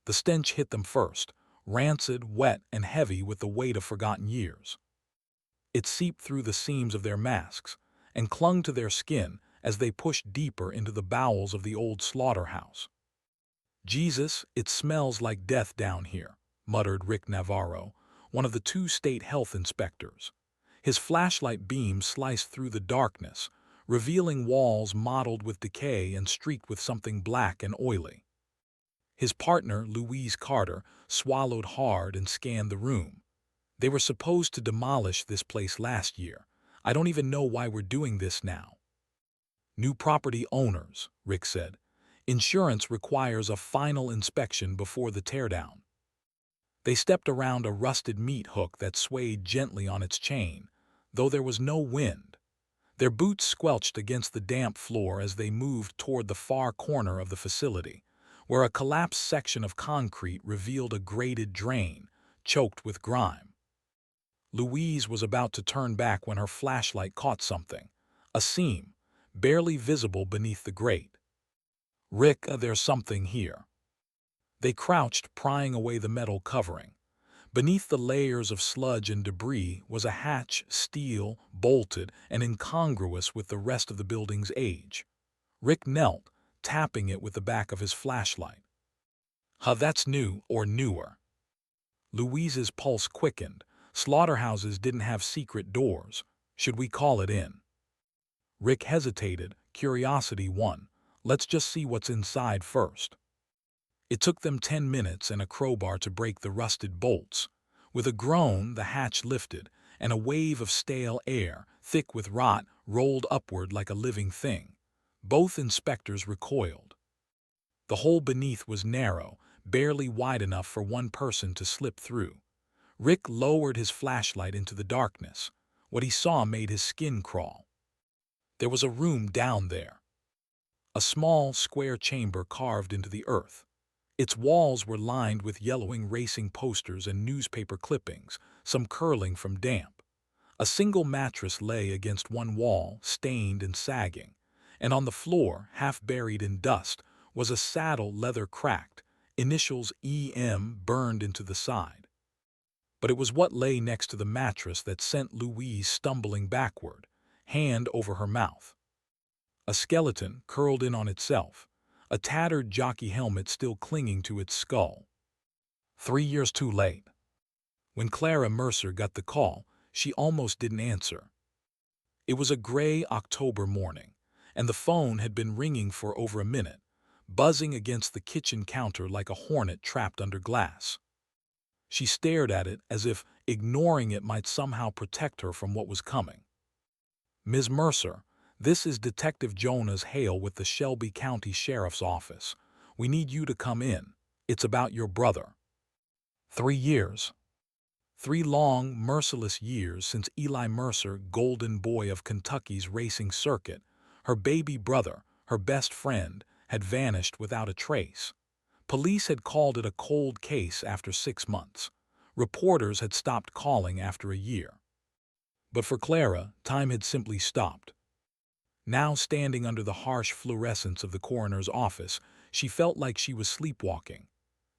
The stench hit them first, rancid, wet, and heavy with the weight of forgotten years. It seeped through the seams of their masks and clung to their skin as they pushed deeper into the bowels of the old slaughterhouse. "Jesus, it smells like death down here," muttered Rick Navarro, one of the two state health inspectors. His flashlight beam sliced through the darkness, revealing walls mottled with decay and streaked with something black and oily. His partner, Louise Carter, swallowed hard and scanned the room. "They were supposed to demolish this place last year. I don't even know why we're doing this now." "New property owners," Rick said. "Insurance requires a final inspection before the teardown." They stepped around a rusted meat hook that swayed gently on its chain, though there was no wind. Their boots squelched against the damp floor as they moved toward the far corner of the facility, where a collapsed section of concrete revealed a grated drain, choked with grime. Louise was about to turn back when her flashlight caught something, a seam, barely visible beneath the grate. "Rick, there's something here." They crouched, prying away the metal covering. Beneath the layers of sludge and debris was a hatch, steel, bolted, and incongruous with the rest of the building's age. Rick knelt, tapping it with the back of his flashlight. "Huh, that's new, or newer." Louise's pulse quickened. Slaughterhouses didn't have secret doors. Should we call it in? Rick hesitated, curiosity won. "Let's just see what's inside first." It took them 10 minutes and a crowbar to break the rusted bolts. With a groan, the hatch lifted, and a wave of stale air, thick with rot, rolled upward like a living thing. Both inspectors recoiled. The hole beneath was narrow, barely wide enough for one person to slip through. Rick lowered his flashlight into the darkness. What he saw made his skin crawl. There was a room down there. A small, square chamber carved into the earth. Its walls were lined with yellowing racing posters and newspaper clippings, some curling from damp. A single mattress lay against one wall, stained and sagging, and on the floor, half buried in dust, was a saddle leather cracked, initials EM burned into the side. But it was what lay next to the mattress that sent Louise stumbling backward, hand over her mouth. A skeleton curled in on itself, a tattered jockey helmet still clinging to its skull. 3 years too late. When Clara Mercer got the call, she almost didn't answer. It was a gray October morning, and the phone had been ringing for over a minute, buzzing against the kitchen counter like a hornet trapped under glass. She stared at it as if ignoring it might somehow protect her from what was coming. "Ms. Mercer, this is Detective Jonas Hale with the Shelby County Sheriff's Office. We need you to come in. It's about your brother." 3 years. 3 long, merciless years since Eli Mercer, golden boy of Kentucky's racing circuit, her baby brother, her best friend, had vanished without a trace. Police had called it a cold case after 6 months. Reporters had stopped calling after a year. But for Clara, time had simply stopped. Now standing under the harsh fluorescence of the coroner's office, she felt like she was sleepwalking.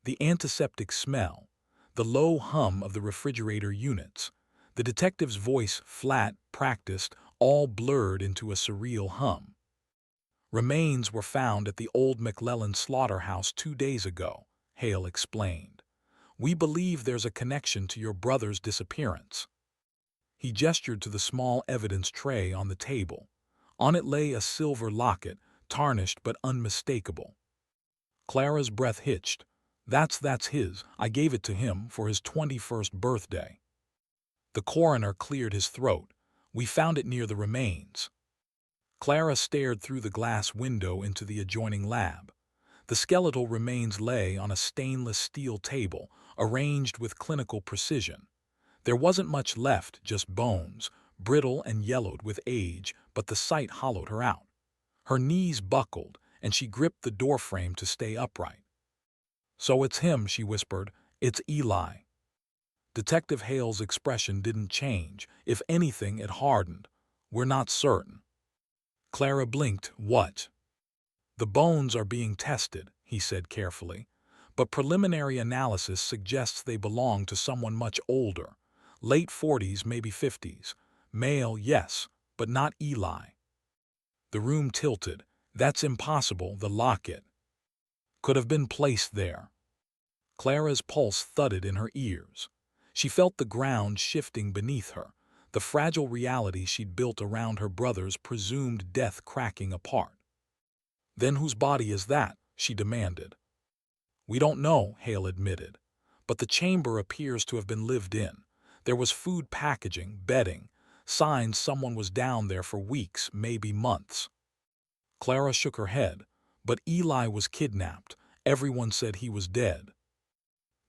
The antiseptic smell, the low hum of the refrigerator units, the detective's voice flat, practiced, all blurred into a surreal hum. "Remains were found at the old McClellan slaughterhouse 2 days ago," Hale explained. "We believe there's a connection to your brother's disappearance." He gestured to the small evidence tray on the table. On it lay a silver locket, tarnished but unmistakable. Clara's breath hitched. That's his. I gave it to him for his 21st birthday." The coroner cleared his throat. "We found it near the remains." Clara stared through the glass window into the adjoining lab. The skeletal remains lay on a stainless steel table, arranged with clinical precision. There wasn't much left, just bones, brittle and yellowed with age, but the sight hollowed her out. Her knees buckled, and she gripped the doorframe to stay upright. "So it's him," she whispered. "It's Eli." Detective Hale's expression didn't change. If anything, it hardened. "We're not certain." Clara blinked. "What?" "The bones are being tested," he said carefully. but preliminary analysis suggests they belong to someone much older. Late 40s, maybe 50s. Male, yes, but not Eli. The room tilted. That's impossible, the locket could have been placed there. Clara's pulse thudded in her ears. She felt the ground shifting beneath her, the fragile reality she'd built around her brother's presumed death cracking apart. "Then whose body is that?" she demanded. "We don't know," Hale admitted, "but the chamber appears to have been lived in. There was food packaging, bedding, signs someone was down there for weeks, maybe months." Clara shook her head. "But Eli was kidnapped. Everyone said he was dead."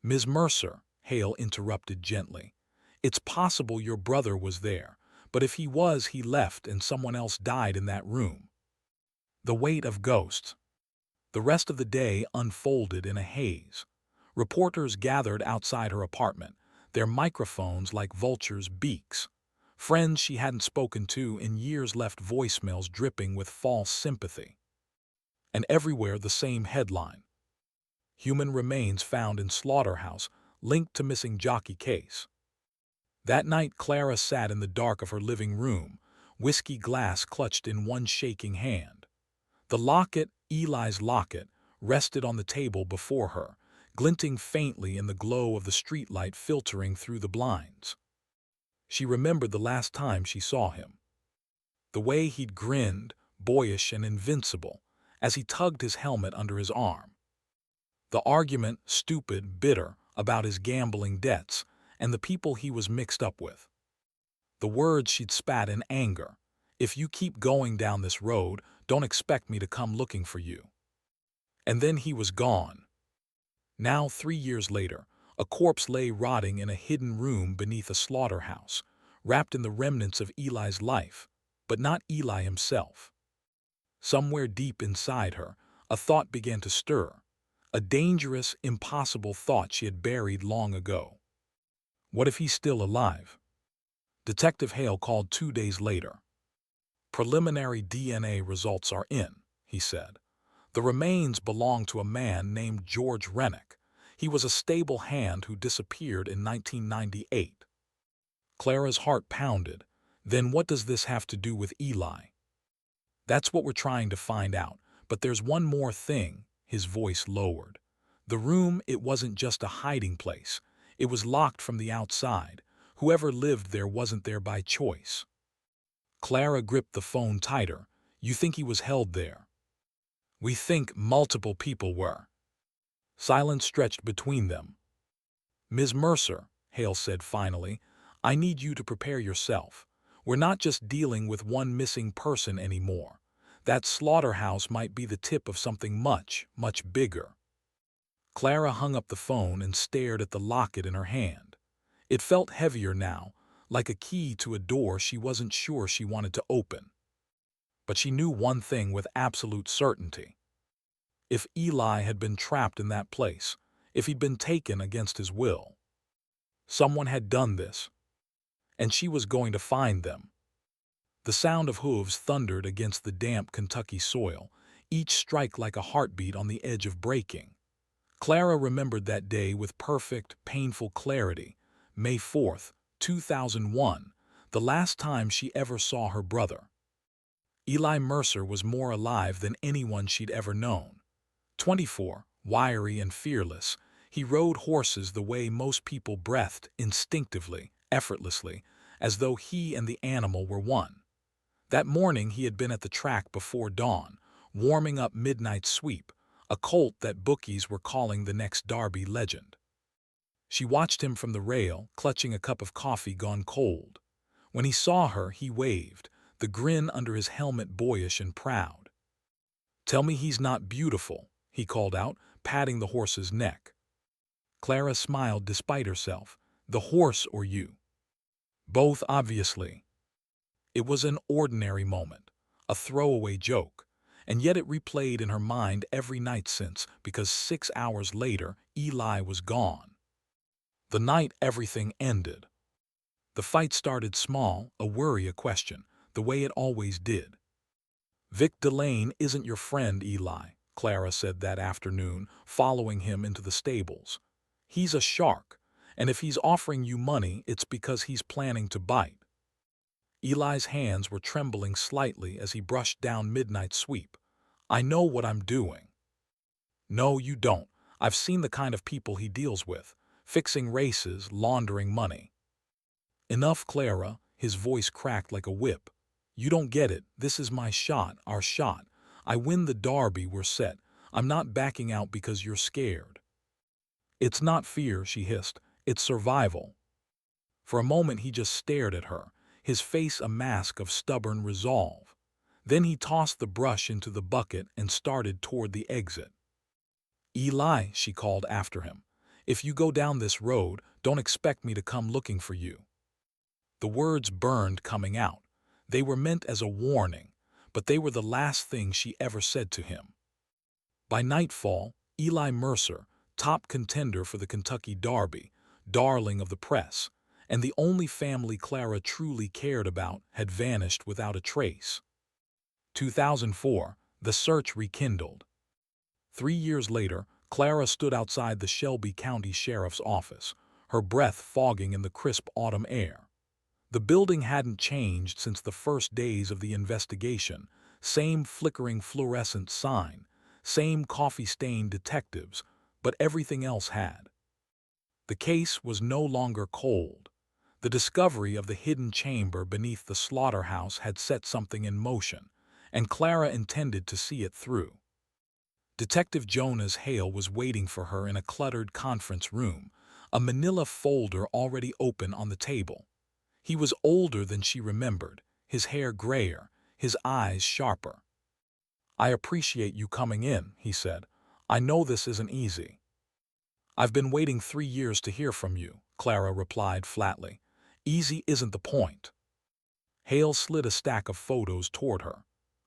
"Ms. Mercer," Hale interrupted gently, "it's possible your brother was there, but if he was, he left and someone else died in that room." The weight of ghosts. The rest of the day unfolded in a haze. Reporters gathered outside her apartment, their microphones like vultures' beaks. Friends she hadn't spoken to in years left voicemails dripping with false sympathy. And everywhere the same headline: "Human remains found in Slaughterhouse, linked to missing Jockey case." That night Clara sat in the dark of her living room, whiskey glass clutched in one shaking hand. The locket, Eli's locket, rested on the table before her, glinting faintly in the glow of the streetlight filtering through the blinds. She remembered the last time she saw him. The way he'd grinned, boyish and invincible, as he tugged his helmet under his arm. The argument, stupid, bitter, about his gambling debts and the people he was mixed up with. The words she'd spat in anger: "If you keep going down this road, don't expect me to come looking for you." And then he was gone. Now, 3 years later, a corpse lay rotting in a hidden room beneath a slaughterhouse, wrapped in the remnants of Eli's life, but not Eli himself. Somewhere deep inside her, a thought began to stir, a dangerous, impossible thought she had buried long ago. What if he's still alive? Detective Hale called 2 days later. "Preliminary DNA results are in," he said. "The remains belong to a man named George Rennick. He was a stable hand who disappeared in 1998. Clara's heart pounded. "Then what does this have to do with Eli?" "That's what we're trying to find out. But there's one more thing," his voice lowered. "The room, it wasn't just a hiding place. It was locked from the outside. Whoever lived there wasn't there by choice." Clara gripped the phone tighter. "You think he was held there?" "We think multiple people were." Silence stretched between them. "Ms. Mercer," Hale said finally, "I need you to prepare yourself. We're not just dealing with one missing person anymore. That slaughterhouse might be the tip of something much, much bigger." Clara hung up the phone and stared at the locket in her hand. It felt heavier now, like a key to a door she wasn't sure she wanted to open. But she knew one thing with absolute certainty. If Eli had been trapped in that place, if he'd been taken against his will, someone had done this, and she was going to find them. The sound of hooves thundered against the damp Kentucky soil, each strike like a heartbeat on the edge of breaking. Clara remembered that day with perfect, painful clarity, May 4th, 2001, the last time she ever saw her brother. Eli Mercer was more alive than anyone she'd ever known. 24, wiry and fearless, he rode horses the way most people breathed, instinctively, effortlessly, as though he and the animal were one. That morning he had been at the track before dawn, warming up Midnight Sweep, a colt that bookies were calling the next Derby legend. She watched him from the rail, clutching a cup of coffee gone cold. When he saw her, he waved, the grin under his helmet boyish and proud. "Tell me he's not beautiful," he called out, patting the horse's neck. Clara smiled despite herself. "The horse or you?" "Both, obviously." It was an ordinary moment, a throwaway joke, and yet it replayed in her mind every night since, because 6 hours later, Eli was gone. The night everything ended. The fight started small, a worry, a question, the way it always did. "Vic Delane isn't your friend, Eli," Clara said that afternoon, following him into the stables. "He's a shark, and if he's offering you money, it's because he's planning to bite." Eli's hands were trembling slightly as he brushed down Midnight's sweep. "I know what I'm doing." "No, you don't. I've seen the kind of people he deals with, fixing races, laundering money." "Enough, Clara." His voice cracked like a whip. "You don't get it. This is my shot, our shot. I win the derby, we're set. I'm not backing out because you're scared." "It's not fear," she hissed. "It's survival." For a moment he just stared at her, his face a mask of stubborn resolve. Then he tossed the brush into the bucket and started toward the exit. "Eli," she called after him, "if you go down this road, don't expect me to come looking for you." The words burned coming out. They were meant as a warning, but they were the last thing she ever said to him. By nightfall, Eli Mercer, top contender for the Kentucky Derby, darling of the press, and the only family Clara truly cared about, had vanished without a trace. 2004, the search rekindled. 3 years later, Clara stood outside the Shelby County Sheriff's office, her breath fogging in the crisp autumn air. The building hadn't changed since the first days of the investigation, same flickering fluorescent sign, same coffee-stained detectives, but everything else had. The case was no longer cold. The discovery of the hidden chamber beneath the slaughterhouse had set something in motion, and Clara intended to see it through. Detective Jonas Hale was waiting for her in a cluttered conference room, a manila folder already open on the table. He was older than she remembered, his hair grayer, his eyes sharper. "I appreciate you coming in," he said. "I know this isn't easy." "I've been waiting 3 years to hear from you," Clara replied flatly. "Easy isn't the point." Hale slid a stack of photos toward her.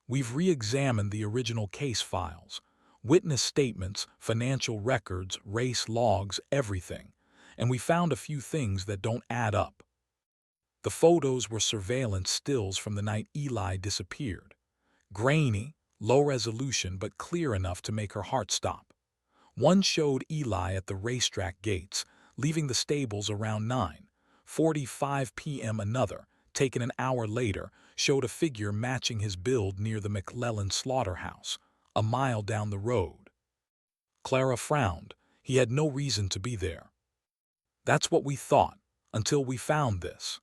"We've re-examined the original case files, witness statements, financial records, race logs, everything, and we found a few things that don't add up." The photos were surveillance stills from the night Eli disappeared. Grainy, low resolution, but clear enough to make her heart stop. One showed Eli at the racetrack gates, leaving the stables around 9:45 p.m. Another, taken an hour later, showed a figure matching his build near the McClellan slaughterhouse, a mile down the road. Clara frowned. He had no reason to be there. "That's what we thought, until we found this."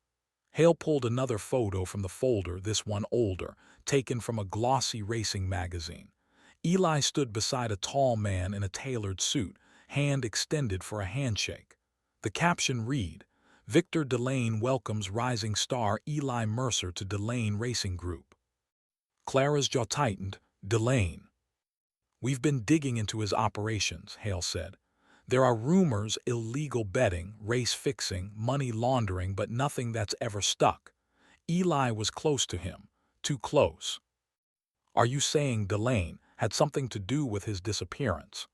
Hale pulled another photo from the folder, this one older, taken from a glossy racing magazine. Eli stood beside a tall man in a tailored suit, hand extended for a handshake. The caption read, "Victor Delane welcomes rising star Eli Mercer to Delane Racing Group." Clara's jaw tightened. "Delane." "We've been digging into his operations," Hale said. "There are rumors, illegal betting, race fixing, money laundering, but nothing that's ever stuck. Eli was close to him, too close." "Are you saying Delane had something to do with his disappearance?"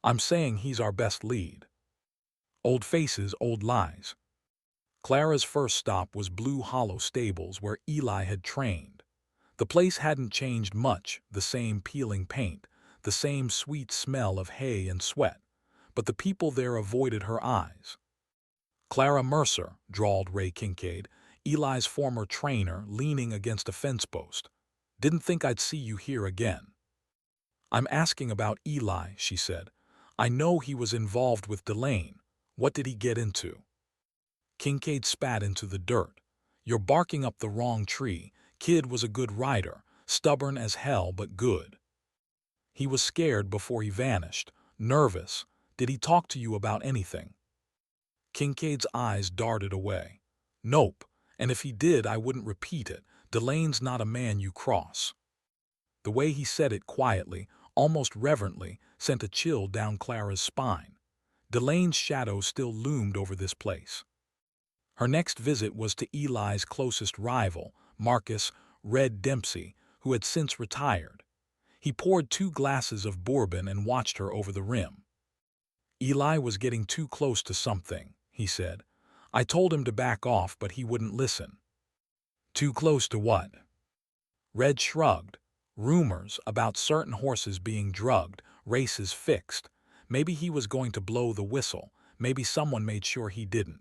"I'm saying he's our best lead." Old faces, old lies. Clara's first stop was Blue Hollow Stables, where Eli had trained. The place hadn't changed much, the same peeling paint, the same sweet smell of hay and sweat, but the people there avoided her eyes. "Clara Mercer," drawled Ray Kincaid, Eli's former trainer, leaning against a fence post. "Didn't think I'd see you here again." "I'm asking about Eli," she said. "I know he was involved with Delane. What did he get into?" Kincaid spat into the dirt. "You're barking up the wrong tree. Kid was a good rider, stubborn as hell but good. He was scared before he vanished, nervous. Did he talk to you about anything?" Kincaid's eyes darted away. "Nope, and if he did, I wouldn't repeat it. Delane's not a man you cross." The way he said it quietly, almost reverently, sent a chill down Clara's spine. Delane's shadow still loomed over this place. Her next visit was to Eli's closest rival, Marcus "Red" Dempsey, who had since retired. He poured 2 glasses of bourbon and watched her over the rim. "Eli was getting too close to something," he said. "I told him to back off, but he wouldn't listen." "Too close to what?" Red shrugged. Rumors about certain horses being drugged, races fixed. Maybe he was going to blow the whistle, maybe someone made sure he didn't.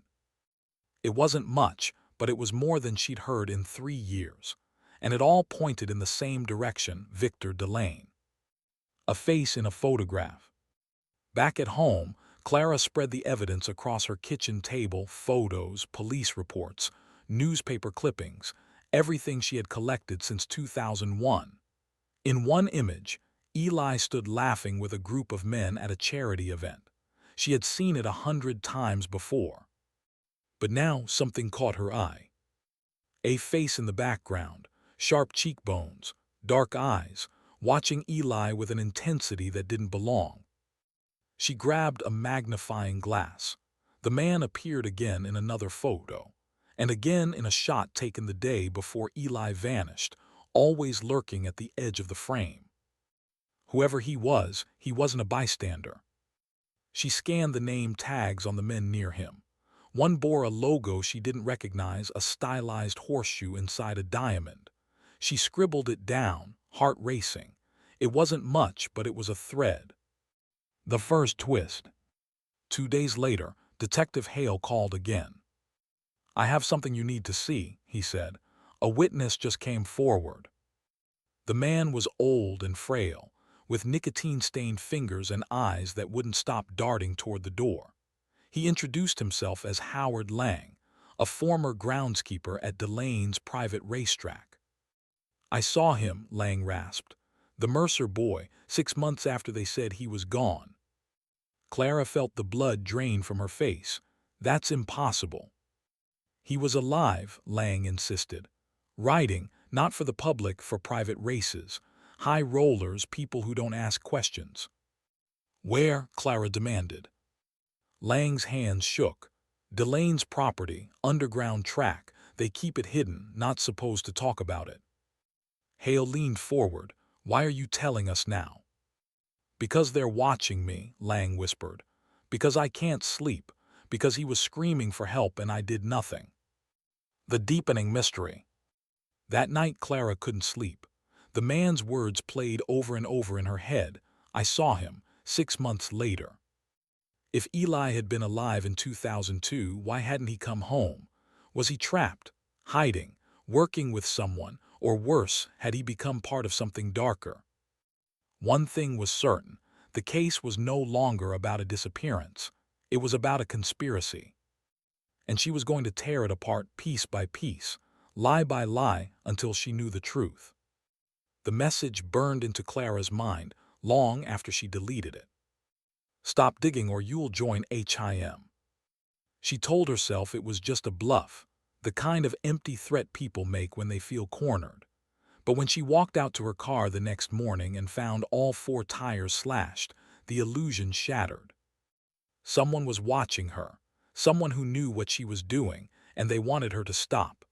It wasn't much, but it was more than she'd heard in 3 years. And it all pointed in the same direction: Victor Delane. A face in a photograph. Back at home, Clara spread the evidence across her kitchen table: photos, police reports, newspaper clippings, everything she had collected since 2001. In one image, Eli stood laughing with a group of men at a charity event. She had seen it 100 times before. But now something caught her eye. A face in the background, sharp cheekbones, dark eyes, watching Eli with an intensity that didn't belong. She grabbed a magnifying glass. The man appeared again in another photo, and again in a shot taken the day before Eli vanished, always lurking at the edge of the frame. Whoever he wasn't a bystander. She scanned the name tags on the men near him. One bore a logo she didn't recognize, a stylized horseshoe inside a diamond. She scribbled it down, heart racing. It wasn't much, but it was a thread. The first twist. 2 days later, Detective Hale called again. "I have something you need to see," he said. "A witness just came forward." The man was old and frail, with nicotine-stained fingers and eyes that wouldn't stop darting toward the door. He introduced himself as Howard Lang, a former groundskeeper at Delane's private racetrack. "I saw him," Lang rasped. "The Mercer boy, 6 months after they said he was gone." Clara felt the blood drain from her face. "That's impossible." "He was alive," Lang insisted. "Riding, not for the public, for private races. High rollers, people who don't ask questions." "Where?" Clara demanded. Lang's hands shook. "Delane's property, underground track. They keep it hidden, not supposed to talk about it." Hale leaned forward. "Why are you telling us now?" "Because they're watching me," Lang whispered. "Because I can't sleep. Because he was screaming for help and I did nothing." The deepening mystery. That night Clara couldn't sleep. The man's words played over and over in her head. "I saw him, 6 months later." If Eli had been alive in 2002, why hadn't he come home? Was he trapped, hiding, working with someone, or worse, had he become part of something darker? One thing was certain: the case was no longer about a disappearance. It was about a conspiracy. And she was going to tear it apart piece by piece, lie by lie, until she knew the truth. The message burned into Clara's mind long after she deleted it. "Stop digging or you'll join HIM." She told herself it was just a bluff, the kind of empty threat people make when they feel cornered. But when she walked out to her car the next morning and found all 4 tires slashed, the illusion shattered. Someone was watching her, someone who knew what she was doing, and they wanted her to stop.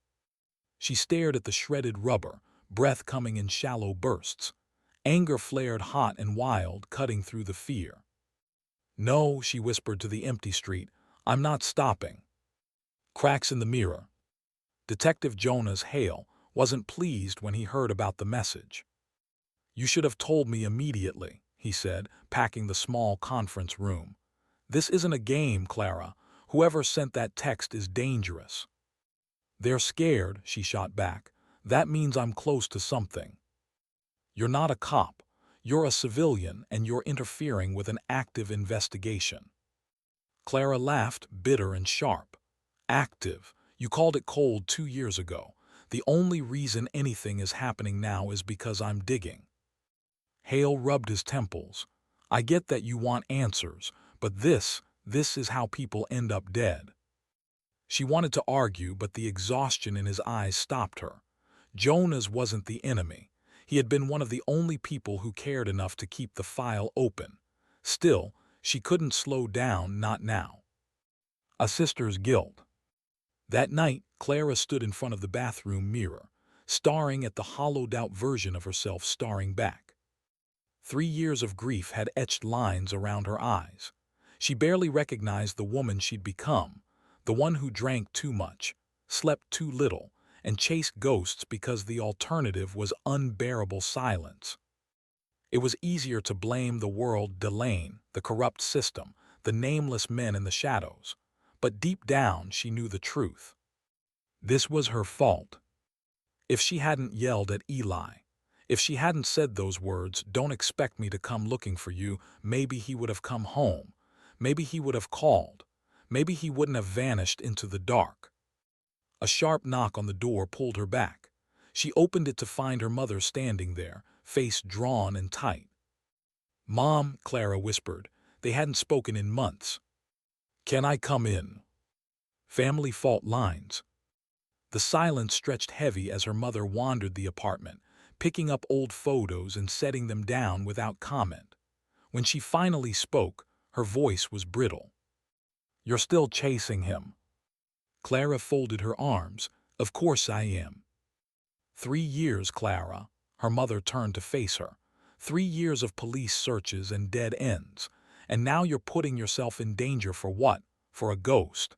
She stared at the shredded rubber, breath coming in shallow bursts. Anger flared hot and wild, cutting through the fear. "No," she whispered to the empty street, "I'm not stopping." Cracks in the mirror. Detective Jonas Hale wasn't pleased when he heard about the message. "You should have told me immediately," he said, packing the small conference room. "This isn't a game, Clara. Whoever sent that text is dangerous." "They're scared," she shot back. "That means I'm close to something." "You're not a cop. You're a civilian, and you're interfering with an active investigation." Clara laughed, bitter and sharp. "Active? You called it cold 2 years ago. The only reason anything is happening now is because I'm digging." Hale rubbed his temples. "I get that you want answers, but this is how people end up dead." She wanted to argue, but the exhaustion in his eyes stopped her. Jonas wasn't the enemy. He had been one of the only people who cared enough to keep the file open. Still, she couldn't slow down, not now. A sister's guilt. That night, Clara stood in front of the bathroom mirror, staring at the hollowed-out version of herself staring back. 3 years of grief had etched lines around her eyes. She barely recognized the woman she'd become, the one who drank too much, slept too little, and chased ghosts because the alternative was unbearable silence. It was easier to blame the world, Delane, the corrupt system, the nameless men in the shadows. But deep down she knew the truth. This was her fault. If she hadn't yelled at Eli, if she hadn't said those words, "Don't expect me to come looking for you," maybe he would have come home. Maybe he would have called. Maybe he wouldn't have vanished into the dark. A sharp knock on the door pulled her back. She opened it to find her mother standing there, face drawn and tight. "Mom," Clara whispered. They hadn't spoken in months. "Can I come in?" Family fault lines. The silence stretched heavy as her mother wandered the apartment, picking up old photos and setting them down without comment. When she finally spoke, her voice was brittle. "You're still chasing him?" Clara folded her arms. "Of course I am." 3 years, Clara. Her mother turned to face her. 3 years of police searches and dead ends. And now you're putting yourself in danger for what? For a ghost.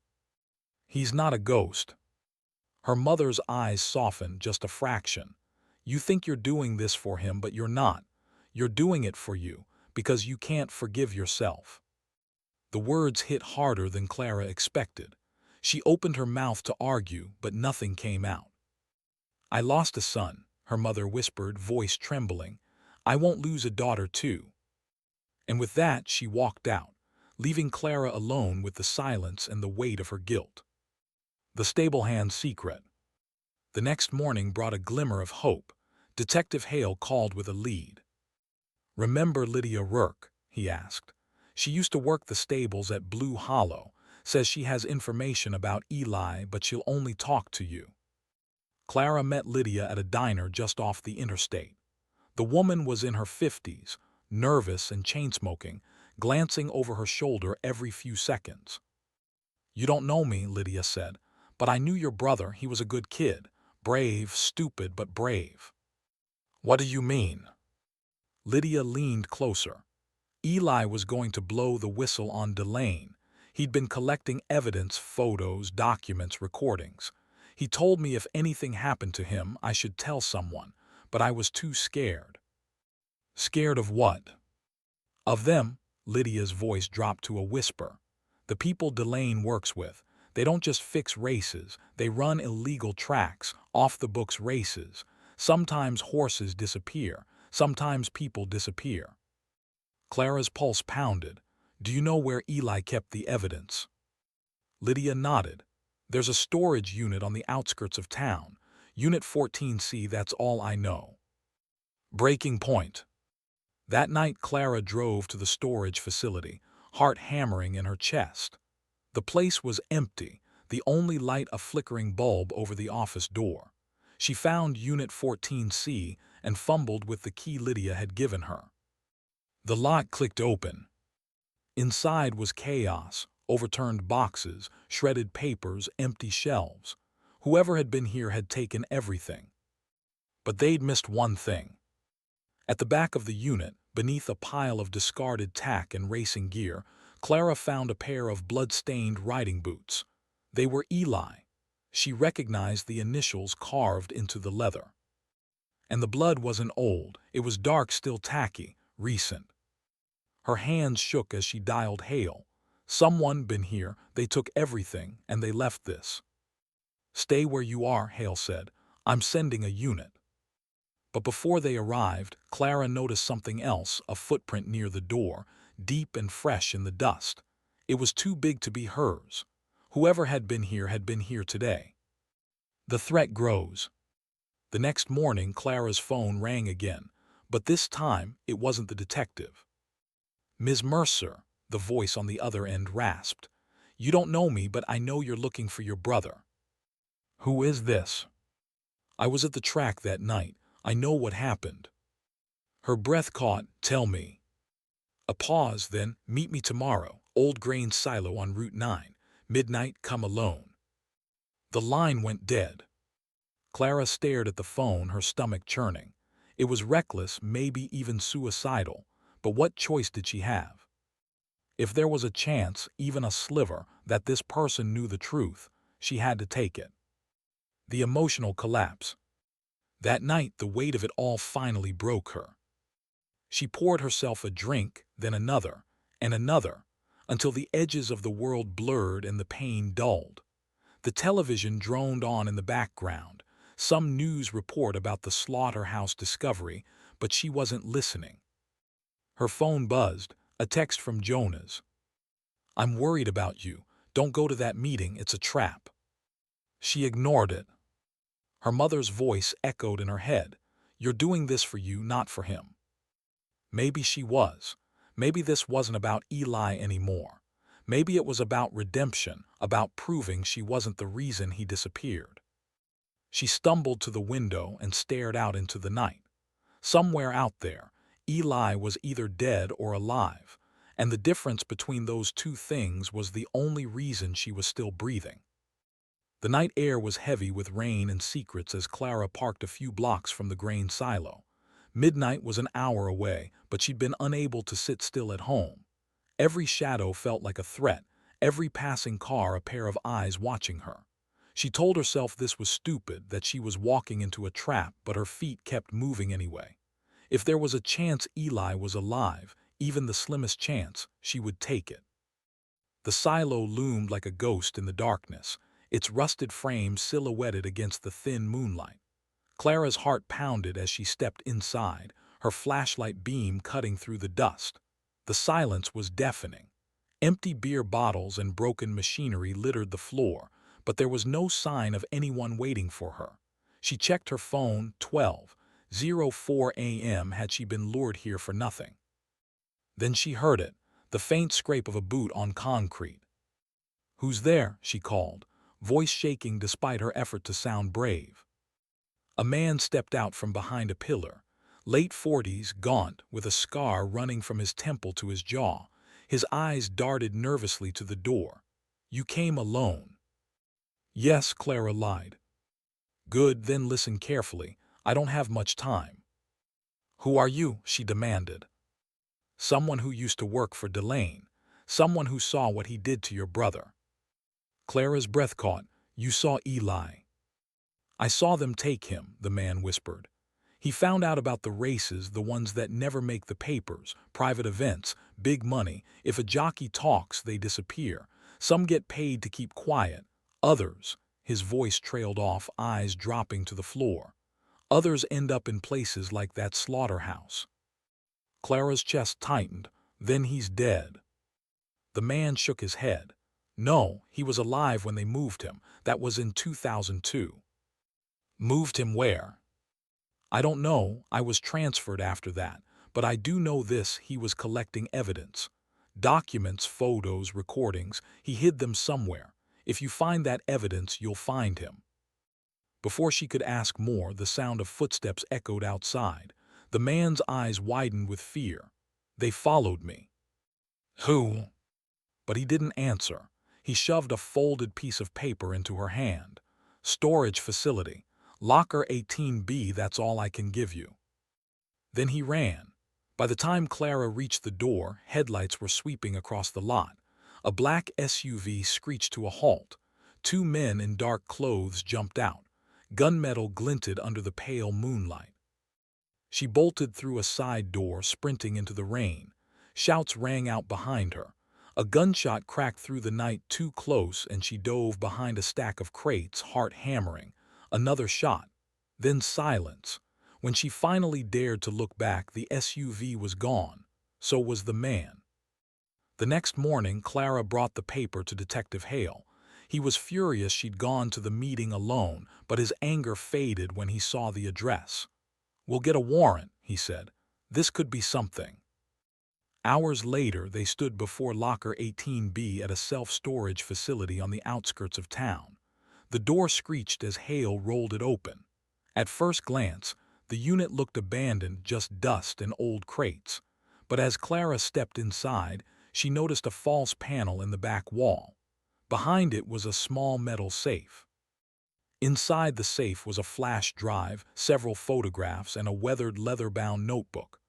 He's not a ghost. Her mother's eyes softened just a fraction. "You think you're doing this for him, but you're not. You're doing it for you, because you can't forgive yourself." The words hit harder than Clara expected. She opened her mouth to argue, but nothing came out. "I lost a son," her mother whispered, voice trembling. "I won't lose a daughter too." And with that she walked out, leaving Clara alone with the silence and the weight of her guilt. The stable hand's secret. The next morning brought a glimmer of hope. Detective Hale called with a lead. "Remember Lydia Rourke?" he asked. "She used to work the stables at Blue Hollow. Says she has information about Eli, but she'll only talk to you." Clara met Lydia at a diner just off the interstate. The woman was in her 50s, nervous and chain-smoking, glancing over her shoulder every few seconds. "You don't know me," Lydia said, "but I knew your brother. He was a good kid. Brave, stupid, but brave." "What do you mean?" Lydia leaned closer. Eli was going to blow the whistle on Delane. He'd been collecting evidence, photos, documents, recordings. "He told me if anything happened to him, I should tell someone, but I was too scared." "Scared of what?" "Of them." Lydia's voice dropped to a whisper. "The people Delane works with. They don't just fix races, they run illegal tracks, off-the-books races. Sometimes horses disappear, sometimes people disappear." Clara's pulse pounded. "Do you know where Eli kept the evidence?" Lydia nodded. "There's a storage unit on the outskirts of town. Unit 14C, that's all I know." Breaking point. That night Clara drove to the storage facility, heart hammering in her chest. The place was empty, the only light a flickering bulb over the office door. She found Unit 14C and fumbled with the key Lydia had given her. The lock clicked open. Inside was chaos, overturned boxes, shredded papers, empty shelves. Whoever had been here had taken everything. But they'd missed one thing. At the back of the unit, beneath a pile of discarded tack and racing gear, Clara found a pair of blood-stained riding boots. They were Eli. She recognized the initials carved into the leather. And the blood wasn't old, it was dark, still tacky, recent. Her hands shook as she dialed Hale. "Someone been here, they took everything, and they left this." "Stay where you are," Hale said. "I'm sending a unit." But before they arrived, Clara noticed something else, a footprint near the door, deep and fresh in the dust. It was too big to be hers. Whoever had been here today. The threat grows. The next morning, Clara's phone rang again, but this time it wasn't the detective. "Ms. Mercer," the voice on the other end rasped. "You don't know me, but I know you're looking for your brother." "Who is this?" "I was at the track that night. I know what happened." Her breath caught. "Tell me." A pause, then, "Meet me tomorrow, Old Grain Silo on Route 9. Midnight, come alone." The line went dead. Clara stared at the phone, her stomach churning. It was reckless, maybe even suicidal, but what choice did she have? If there was a chance, even a sliver, that this person knew the truth, she had to take it. The emotional collapse. That night, the weight of it all finally broke her. She poured herself a drink, then another, and another, until the edges of the world blurred and the pain dulled. The television droned on in the background, some news report about the Slaughterhouse discovery, but she wasn't listening. Her phone buzzed, a text from Jonas. "I'm worried about you. Don't go to that meeting, it's a trap." She ignored it. Her mother's voice echoed in her head. "You're doing this for you, not for him." Maybe she was. Maybe this wasn't about Eli anymore. Maybe it was about redemption, about proving she wasn't the reason he disappeared. She stumbled to the window and stared out into the night. Somewhere out there, Eli was either dead or alive, and the difference between those two things was the only reason she was still breathing. The night air was heavy with rain and secrets as Clara parked a few blocks from the grain silo. Midnight was an hour away, but she'd been unable to sit still at home. Every shadow felt like a threat, every passing car a pair of eyes watching her. She told herself this was stupid, that she was walking into a trap, but her feet kept moving anyway. If there was a chance Eli was alive, even the slimmest chance, she would take it. The silo loomed like a ghost in the darkness, its rusted frame silhouetted against the thin moonlight. Clara's heart pounded as she stepped inside, her flashlight beam cutting through the dust. The silence was deafening. Empty beer bottles and broken machinery littered the floor, but there was no sign of anyone waiting for her. She checked her phone. 12:04 a.m. Had she been lured here for nothing? Then she heard it, the faint scrape of a boot on concrete. "Who's there?" she called, voice shaking despite her effort to sound brave. A man stepped out from behind a pillar, late 40s, gaunt, with a scar running from his temple to his jaw. His eyes darted nervously to the door. "You came alone?" "Yes," Clara lied. "Good, then listen carefully. I don't have much time." "Who are you?" she demanded. "Someone who used to work for Delane. Someone who saw what he did to your brother." Clara's breath caught. "You saw Eli?" "I saw them take him," the man whispered. "He found out about the races, the ones that never make the papers, private events, big money. If a jockey talks, they disappear. Some get paid to keep quiet. Others," his voice trailed off, eyes dropping to the floor, "others end up in places like that slaughterhouse." Clara's chest tightened. "Then he's dead." The man shook his head. "No, he was alive when they moved him. That was in 2002. "Moved him where?" "I don't know. I was transferred after that. But I do know this: he was collecting evidence. Documents, photos, recordings. He hid them somewhere. If you find that evidence, you'll find him." Before she could ask more, the sound of footsteps echoed outside. The man's eyes widened with fear. "They followed me." "Who?" But he didn't answer. He shoved a folded piece of paper into her hand. "Storage facility. Locker 18B, that's all I can give you." Then he ran. By the time Clara reached the door, headlights were sweeping across the lot. A black SUV screeched to a halt. Two men in dark clothes jumped out. Gunmetal glinted under the pale moonlight. She bolted through a side door, sprinting into the rain. Shouts rang out behind her. A gunshot cracked through the night too close, and she dove behind a stack of crates, heart hammering. Another shot. Then silence. When she finally dared to look back, the SUV was gone. So was the man. The next morning, Clara brought the paper to Detective Hale. He was furious she'd gone to the meeting alone, but his anger faded when he saw the address. "We'll get a warrant," he said. "This could be something." Hours later, they stood before Locker 18B at a self-storage facility on the outskirts of town. The door screeched as Hale rolled it open. At first glance, the unit looked abandoned, just dust and old crates. But as Clara stepped inside, she noticed a false panel in the back wall. Behind it was a small metal safe. Inside the safe was a flash drive, several photographs, and a weathered leather-bound notebook.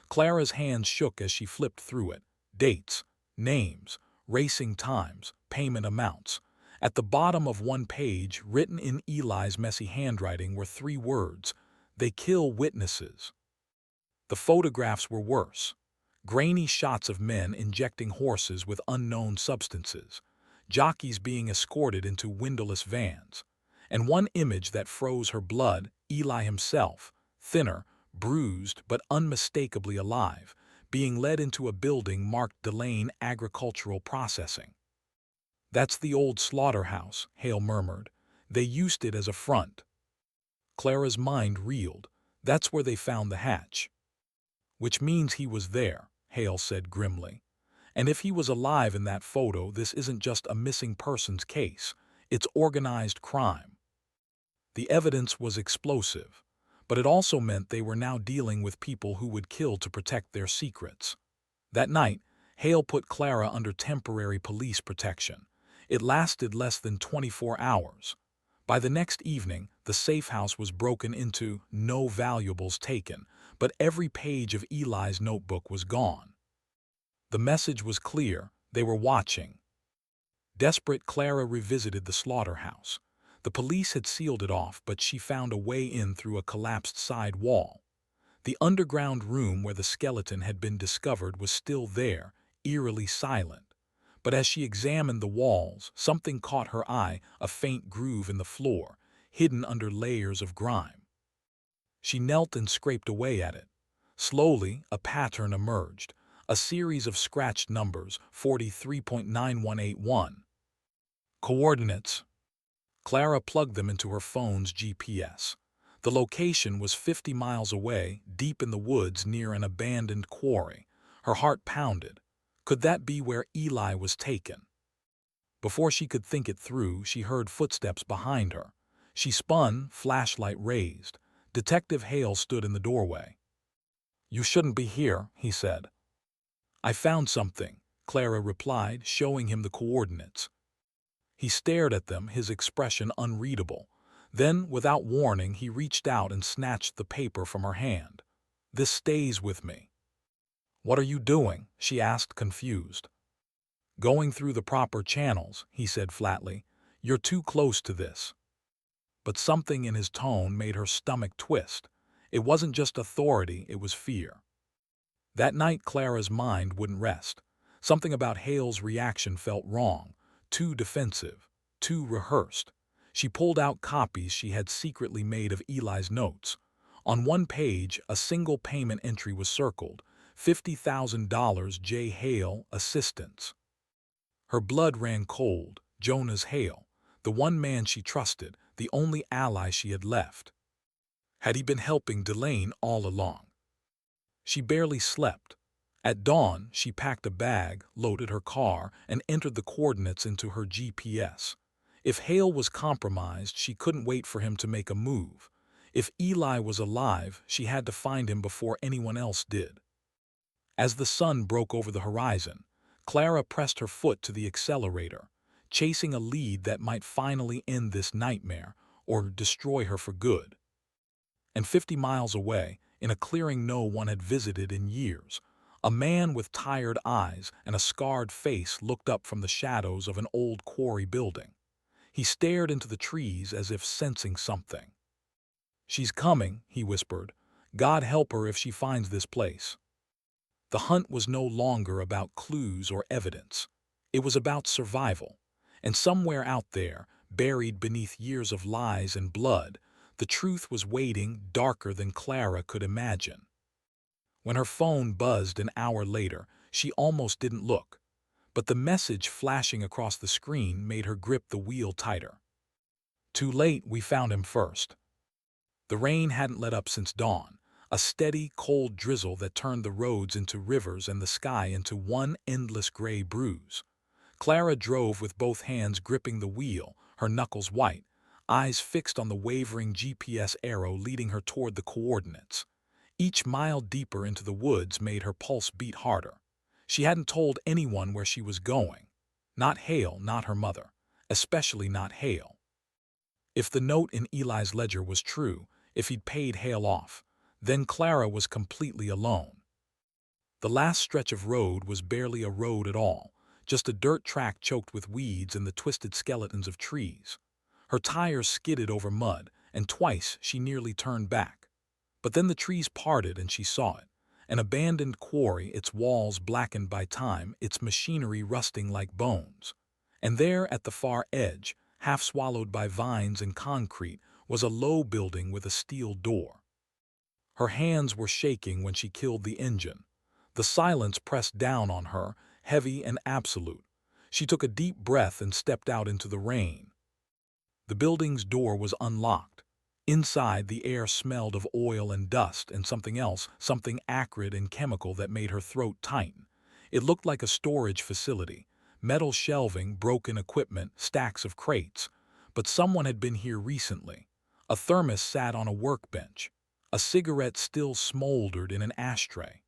Clara's hands shook as she flipped through it. Dates, names, racing times, payment amounts. At the bottom of one page, written in Eli's messy handwriting, were 3 words: "They kill witnesses." The photographs were worse. Grainy shots of men injecting horses with unknown substances, jockeys being escorted into windowless vans, and one image that froze her blood: Eli himself, thinner, bruised, but unmistakably alive, being led into a building marked Delane Agricultural Processing. "That's the old slaughterhouse," Hale murmured. "They used it as a front." Clara's mind reeled. "That's where they found the hatch." "Which means he was there," Hale said grimly. "And if he was alive in that photo, this isn't just a missing persons case. It's organized crime." The evidence was explosive, but it also meant they were now dealing with people who would kill to protect their secrets. That night, Hale put Clara under temporary police protection. It lasted less than 24 hours. By the next evening, the safe house was broken into, no valuables taken, but every page of Eli's notebook was gone. The message was clear: they were watching. Desperate, Clara revisited the slaughterhouse. The police had sealed it off, but she found a way in through a collapsed side wall. The underground room where the skeleton had been discovered was still there, eerily silent. But as she examined the walls, something caught her eye: a faint groove in the floor, hidden under layers of grime. She knelt and scraped away at it. Slowly, a pattern emerged: a series of scratched numbers: 43.9181. Coordinates. Clara plugged them into her phone's GPS. The location was 50 miles away, deep in the woods near an abandoned quarry. Her heart pounded. Could that be where Eli was taken? Before she could think it through, she heard footsteps behind her. She spun, flashlight raised. Detective Hale stood in the doorway. "You shouldn't be here," he said. "I found something," Clara replied, showing him the coordinates. He stared at them, his expression unreadable. Then, without warning, he reached out and snatched the paper from her hand. "This stays with me." "What are you doing?" she asked, confused. "Going through the proper channels," he said flatly. "You're too close to this." But something in his tone made her stomach twist. It wasn't just authority, it was fear. That night, Clara's mind wouldn't rest. Something about Hale's reaction felt wrong, too defensive, too rehearsed. She pulled out copies she had secretly made of Eli's notes. On one page, a single payment entry was circled: $50,000 J. Hale, assistance. Her blood ran cold. Jonas Hale, the one man she trusted, the only ally she had left. Had he been helping Delane all along? She barely slept. At dawn, she packed a bag, loaded her car, and entered the coordinates into her GPS. If Hale was compromised, she couldn't wait for him to make a move. If Eli was alive, she had to find him before anyone else did. As the sun broke over the horizon, Clara pressed her foot to the accelerator, chasing a lead that might finally end this nightmare or destroy her for good. And 50 miles away, in a clearing no one had visited in years, a man with tired eyes and a scarred face looked up from the shadows of an old quarry building. He stared into the trees as if sensing something. "She's coming," he whispered. "God help her if she finds this place." The hunt was no longer about clues or evidence. It was about survival. And somewhere out there, buried beneath years of lies and blood, the truth was waiting, darker than Clara could imagine. When her phone buzzed an hour later, she almost didn't look. But the message flashing across the screen made her grip the wheel tighter. "Too late, we found him first." The rain hadn't let up since dawn, a steady, cold drizzle that turned the roads into rivers and the sky into one endless gray bruise. Clara drove with both hands gripping the wheel, her knuckles white, eyes fixed on the wavering GPS arrow leading her toward the coordinates. Each mile deeper into the woods made her pulse beat harder. She hadn't told anyone where she was going. Not Hale, not her mother. Especially not Hale. If the note in Eli's ledger was true, if he'd paid Hale off, then Clara was completely alone. The last stretch of road was barely a road at all, just a dirt track choked with weeds and the twisted skeletons of trees. Her tires skidded over mud, and twice she nearly turned back. But then the trees parted and she saw it. An abandoned quarry, its walls blackened by time, its machinery rusting like bones. And there, at the far edge, half swallowed by vines and concrete, was a low building with a steel door. Her hands were shaking when she killed the engine. The silence pressed down on her, heavy and absolute. She took a deep breath and stepped out into the rain. The building's door was unlocked. Inside, the air smelled of oil and dust and something else, something acrid and chemical that made her throat tighten. It looked like a storage facility. Metal shelving, broken equipment, stacks of crates. But someone had been here recently. A thermos sat on a workbench. A cigarette still smoldered in an ashtray.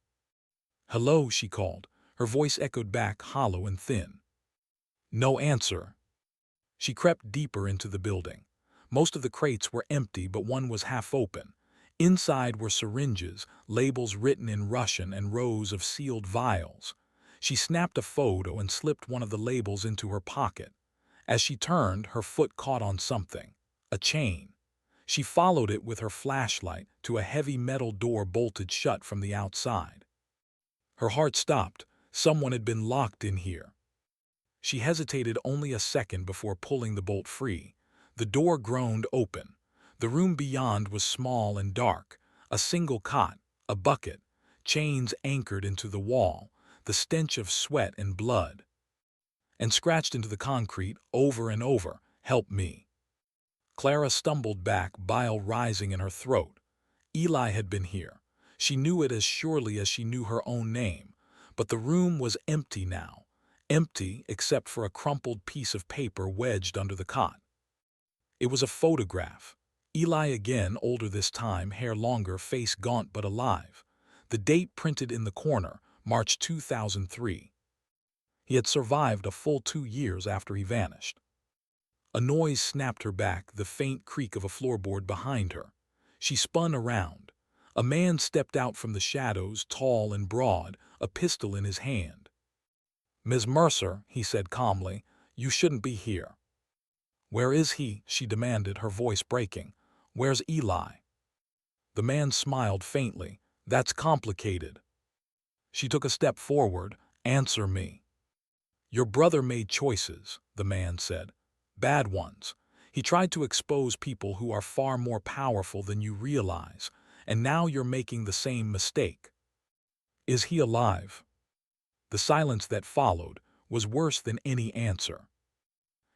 "Hello," she called. Her voice echoed back, hollow and thin. No answer. She crept deeper into the building. Most of the crates were empty, but one was half open. Inside were syringes, labels written in Russian, and rows of sealed vials. She snapped a photo and slipped one of the labels into her pocket. As she turned, her foot caught on something. A chain. She followed it with her flashlight to a heavy metal door bolted shut from the outside. Her heart stopped. Someone had been locked in here. She hesitated only a second before pulling the bolt free. The door groaned open. The room beyond was small and dark. A single cot, a bucket, chains anchored into the wall, the stench of sweat and blood. And scratched into the concrete over and over, "Help me." Clara stumbled back, bile rising in her throat. Eli had been here. She knew it as surely as she knew her own name. But the room was empty now. Empty except for a crumpled piece of paper wedged under the cot. It was a photograph. Eli again, older this time, hair longer, face gaunt but alive. The date printed in the corner, March 2003. He had survived a full 2 years after he vanished. A noise snapped her back, the faint creak of a floorboard behind her. She spun around. A man stepped out from the shadows, tall and broad, a pistol in his hand. "Ms. Mercer," he said calmly, "you shouldn't be here." "Where is he?" she demanded, her voice breaking. "Where's Eli?" The man smiled faintly. "That's complicated." She took a step forward. "Answer me." "Your brother made choices," the man said. "Bad ones. He tried to expose people who are far more powerful than you realize, and now you're making the same mistake." "Is he alive?" The silence that followed was worse than any answer.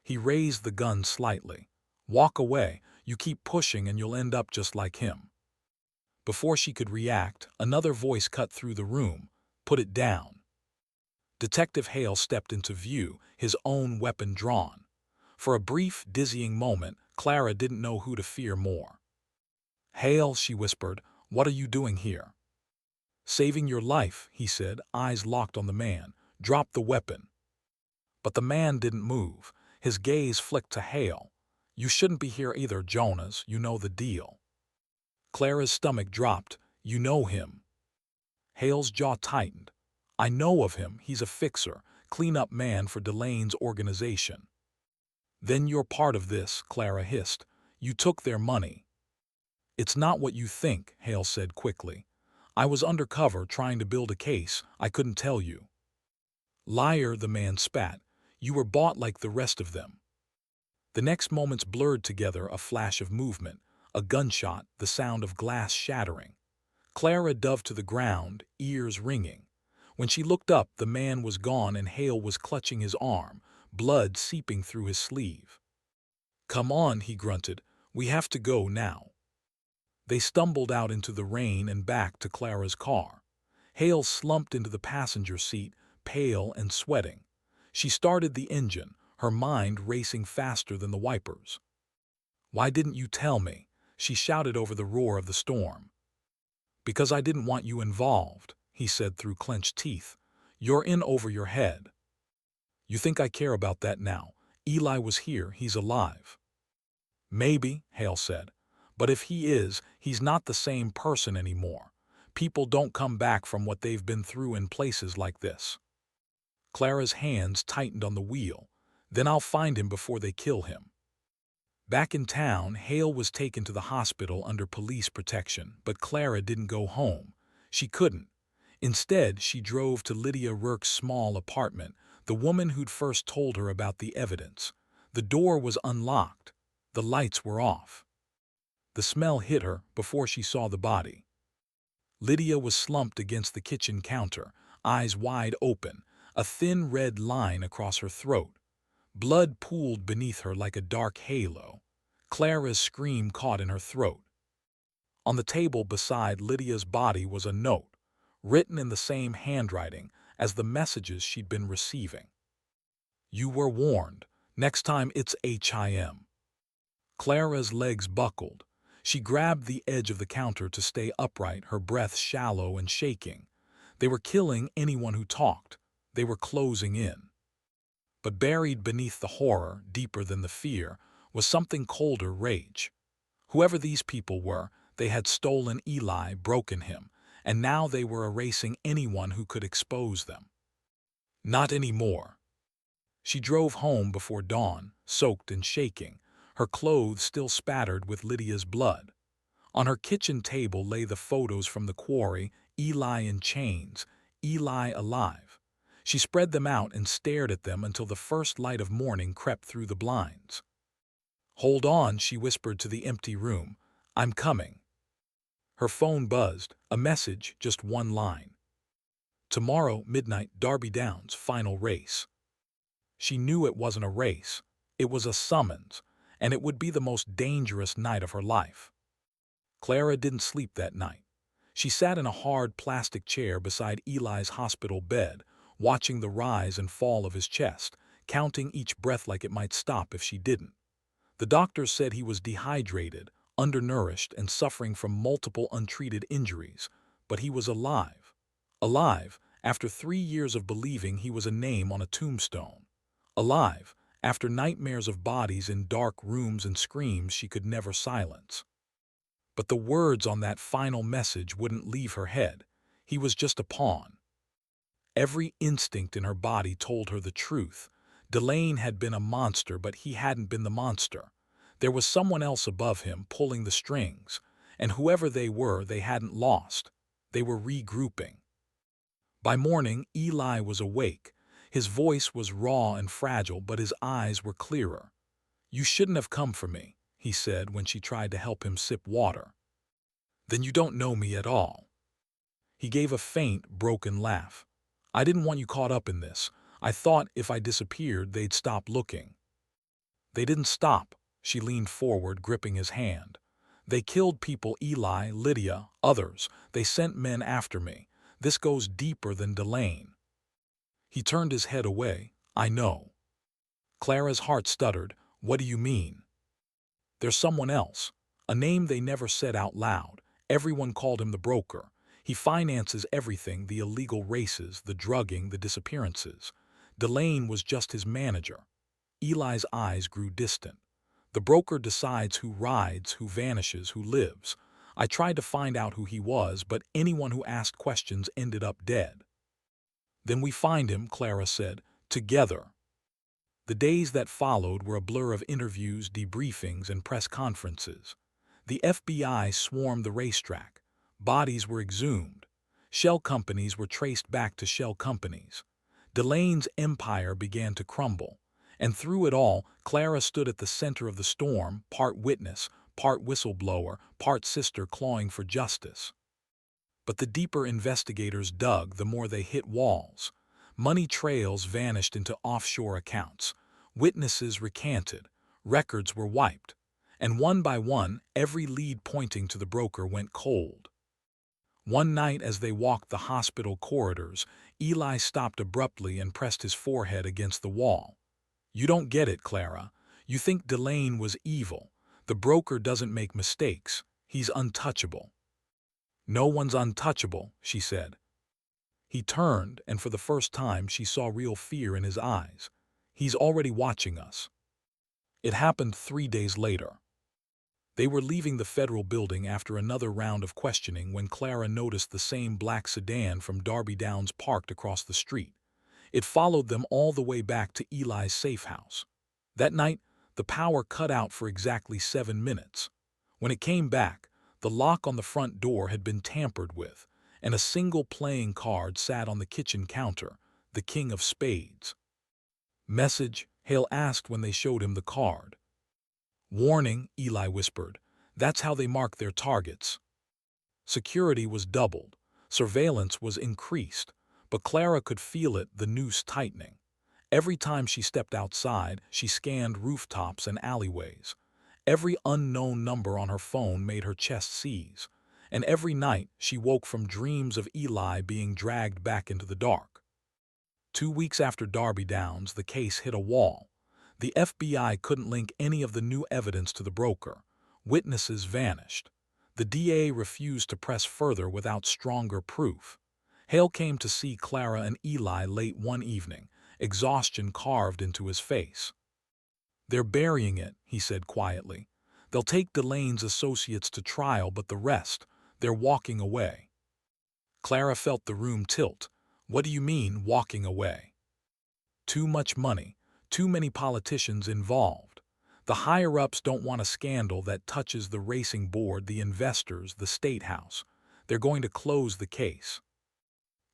He raised the gun slightly. "Walk away. You keep pushing and you'll end up just like him." Before she could react, another voice cut through the room. "Put it down." Detective Hale stepped into view, his own weapon drawn. For a brief, dizzying moment, Clara didn't know who to fear more. "Hale," she whispered, "what are you doing here?" "Saving your life," he said, eyes locked on the man. "Drop the weapon." But the man didn't move. His gaze flicked to Hale. "You shouldn't be here either, Jonas. You know the deal." Clara's stomach dropped. "You know him." Hale's jaw tightened. "I know of him. He's a fixer, clean-up man for Delane's organization." "Then you're part of this," Clara hissed. "You took their money." "It's not what you think," Hale said quickly. "I was undercover trying to build a case. I couldn't tell you." "Liar," the man spat. "You were bought like the rest of them." The next moments blurred together, a flash of movement, a gunshot, the sound of glass shattering. Clara dove to the ground, ears ringing. When she looked up, the man was gone and Hale was clutching his arm, blood seeping through his sleeve. "Come on," he grunted. "We have to go now." They stumbled out into the rain and back to Clara's car. Hale slumped into the passenger seat, pale and sweating. She started the engine, her mind racing faster than the wipers. "Why didn't you tell me?" she shouted over the roar of the storm. "Because I didn't want you involved," he said through clenched teeth. "You're in over your head." "You think I care about that now? Eli was here, he's alive." "Maybe," Hale said. "But if he is, he's not the same person anymore. People don't come back from what they've been through in places like this." Clara's hands tightened on the wheel. Then I'll find him before they kill him. Back in town, Hale was taken to the hospital under police protection, but Clara didn't go home. She couldn't. Instead, she drove to Lydia Rourke's small apartment, the woman who'd first told her about the evidence. The door was unlocked. The lights were off. The smell hit her before she saw the body. Lydia was slumped against the kitchen counter, eyes wide open, a thin red line across her throat. Blood pooled beneath her like a dark halo. Clara's scream caught in her throat. On the table beside Lydia's body was a note, written in the same handwriting as the messages she'd been receiving. "You were warned. Next time it's HIM." Clara's legs buckled. She grabbed the edge of the counter to stay upright, her breath shallow and shaking. They were killing anyone who talked. They were closing in. But buried beneath the horror, deeper than the fear, was something colder: rage. Whoever these people were, they had stolen Eli, broken him, and now they were erasing anyone who could expose them. Not anymore. She drove home before dawn, soaked and shaking, her clothes still spattered with Lydia's blood. On her kitchen table lay the photos from the quarry: Eli in chains, Eli alive. She spread them out and stared at them until the first light of morning crept through the blinds. "Hold on," she whispered to the empty room. "I'm coming." Her phone buzzed, a message, just one line. "Tomorrow, midnight, Derby Downs, final race." She knew it wasn't a race. It was a summons, and it would be the most dangerous night of her life. Clara didn't sleep that night. She sat in a hard plastic chair beside Eli's hospital bed, watching the rise and fall of his chest, counting each breath like it might stop if she didn't. The doctors said he was dehydrated, undernourished, and suffering from multiple untreated injuries, but he was alive. Alive, after 3 years of believing he was a name on a tombstone. Alive, after nightmares of bodies in dark rooms and screams she could never silence. But the words on that final message wouldn't leave her head. He was just a pawn. Every instinct in her body told her the truth. Delane had been a monster, but he hadn't been the monster. There was someone else above him pulling the strings, and whoever they were, they hadn't lost. They were regrouping. By morning, Eli was awake. His voice was raw and fragile, but his eyes were clearer. "You shouldn't have come for me," he said when she tried to help him sip water. "Then you don't know me at all." He gave a faint, broken laugh. "I didn't want you caught up in this. I thought if I disappeared, they'd stop looking." "They didn't stop." She leaned forward, gripping his hand. "They killed people: Eli, Lydia, others. They sent men after me. This goes deeper than Delane." He turned his head away. "I know." Clara's heart stuttered. "What do you mean?" "There's someone else. A name they never said out loud. Everyone called him the broker. He finances everything: the illegal races, the drugging, the disappearances. Delane was just his manager." Eli's eyes grew distant. "The broker decides who rides, who vanishes, who lives. I tried to find out who he was, but anyone who asked questions ended up dead." "Then we find him," Clara said, "together." The days that followed were a blur of interviews, debriefings, and press conferences. The FBI swarmed the racetrack. Bodies were exhumed. Shell companies were traced back to shell companies. Delane's empire began to crumble. And through it all, Clara stood at the center of the storm, part witness, part whistleblower, part sister clawing for justice. But the deeper investigators dug, the more they hit walls. Money trails vanished into offshore accounts. Witnesses recanted. Records were wiped. And one by one, every lead pointing to the broker went cold. One night as they walked the hospital corridors, Eli stopped abruptly and pressed his forehead against the wall. "You don't get it, Clara. You think Delane was evil. The broker doesn't make mistakes. He's untouchable." "No one's untouchable," she said. He turned, and for the first time she saw real fear in his eyes. "He's already watching us." It happened 3 days later. They were leaving the federal building after another round of questioning when Clara noticed the same black sedan from Derby Downs parked across the street. It followed them all the way back to Eli's safe house. That night, the power cut out for exactly 7 minutes. When it came back, the lock on the front door had been tampered with, and a single playing card sat on the kitchen counter, the King of Spades. "Message," Hale asked when they showed him the card. "Warning," Eli whispered. "That's how they mark their targets." Security was doubled. Surveillance was increased. But Clara could feel it, the noose tightening. Every time she stepped outside, she scanned rooftops and alleyways. Every unknown number on her phone made her chest seize. And every night, she woke from dreams of Eli being dragged back into the dark. 2 weeks after Darby Downs, the case hit a wall. The FBI couldn't link any of the new evidence to the broker. Witnesses vanished. The DA refused to press further without stronger proof. Hale came to see Clara and Eli late one evening, exhaustion carved into his face. "They're burying it," he said quietly. "They'll take Delane's associates to trial, but the rest, they're walking away." Clara felt the room tilt. "What do you mean, walking away?" "Too much money, too many politicians involved. The higher-ups don't want a scandal that touches the racing board, the investors, the state house. They're going to close the case."